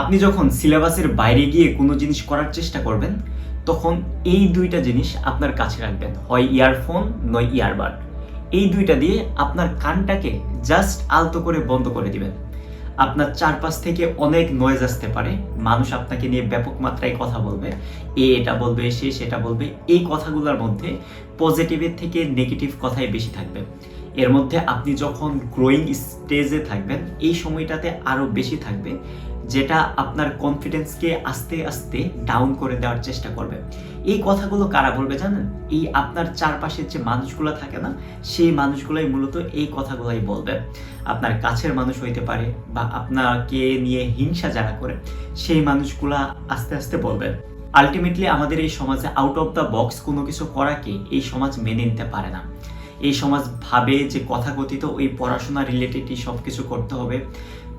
আপনি যখন সিলেবাসের বাইরে গিয়ে কোনো জিনিস করার চেষ্টা করবেন, তখন এই দুইটা জিনিস আপনার কাছে রাখবেন, হয় ইয়ারফোন নয় ইয়ারবাড। এই দুইটা দিয়ে আপনার কানটাকে জাস্ট আলতো করে বন্ধ করে দিবেন। আপনার চারপাশ থেকে অনেক নয়েজ আসতে পারে, মানুষ আপনাকে নিয়ে ব্যাপক মাত্রায় কথা বলবে, এটা বলবে, সে সেটা বলবে। এই কথাগুলোর মধ্যে পজিটিভের থেকে নেগেটিভ কথাই বেশি থাকবে। এর মধ্যে আপনি যখন গ্রোয়িং স্টেজে থাকবেন, এই সময়টাতে আরও বেশি থাকবে, যেটা আপনার কনফিডেন্সকে আস্তে আস্তে ডাউন করে দেওয়ার চেষ্টা করবে। এই কথাগুলো কারা বলবে জানেন? এই আপনার চারপাশের যে মানুষগুলো থাকে না, সেই মানুষগুলাই মূলত এই কথাগুলাই বলবে। আপনার কাছের মানুষ হইতে পারে, বা আপনাকে নিয়ে হিংসা যারা করে সেই মানুষগুলা আস্তে আস্তে বলবে। আলটিমেটলি আমাদের এই সমাজে আউট অফ দ্য বক্স কোনো কিছু করাকে এই সমাজ মেনে নিতে পারে না। এই সমাজ ভাবে যে কথাকথিত ওই পড়াশোনা রিলেটেডই সব কিছু করতে হবে,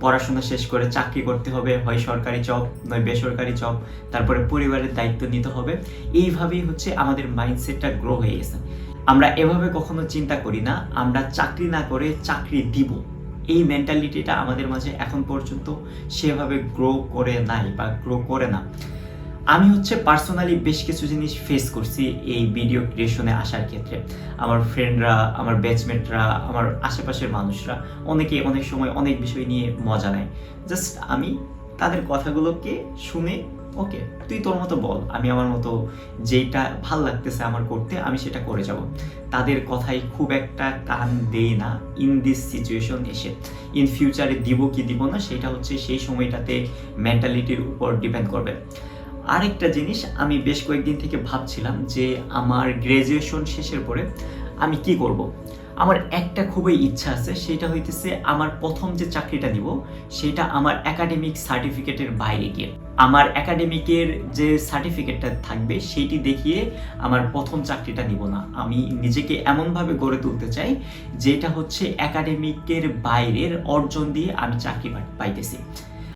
পড়াশোনা শেষ করে চাকরি করতে হবে, হয় সরকারি জব নয় বেসরকারি জব, তারপরে পরিবারের দায়িত্ব নিতে হবে। এইভাবেই হচ্ছে আমাদের মাইন্ডসেটটা গ্রো হয়ে গেছে। আমরা এভাবে কখনো চিন্তা করি না আমরা চাকরি না করে চাকরি দিব। এই মেন্টালিটিটা আমাদের মাঝে এখন পর্যন্ত সেভাবে গ্রো করে নাই বা গ্রো করে না। আমি হচ্ছে পার্সোনালি বেশ কিছু জিনিস ফেস করছি এই ভিডিও ক্রিয়েশনে আসার ক্ষেত্রে। আমার ফ্রেন্ডরা, আমার ব্যাচমেটরা, আমার আশেপাশের মানুষরা অনেকে অনেক সময় অনেক বিষয় নিয়ে মজা নেয়। জাস্ট আমি তাদের কথাগুলোকে শুনে, ওকে তুই তোর মতো বল, আমি আমার মতো যেটা ভাল লাগতেছে আমার করতে, আমি সেটা করে যাব। তাদের কথাই খুব একটা কান দেই না ইন দিস সিচুয়েশন এসে। ইন ফিউচারে দিব কি দিব না সেটা হচ্ছে সেই সময়টাতে মেন্টালিটির উপর ডিপেন্ড করবে। আরেকটা জিনিস আমি বেশ কয়েকদিন থেকে ভাবছিলাম যে আমার গ্র্যাজুয়েশন শেষের পরে আমি কি করব। আমার একটা খুবই ইচ্ছা আছে, সেটা হইতেছে আমার প্রথম যে চাকরিটা নিব সেটা আমার একাডেমিক সার্টিফিকেটের বাইরে গিয়ে। আমার একাডেমিকের যে সার্টিফিকেটটা থাকবে সেইটি দেখিয়ে আমার প্রথম চাকরিটা নিব না। আমি নিজেকে এমনভাবে গড়ে তুলতে চাই যেটা হচ্ছে একাডেমিকের বাইরের অর্জন দিয়ে আমি চাকরি পাইতেছি।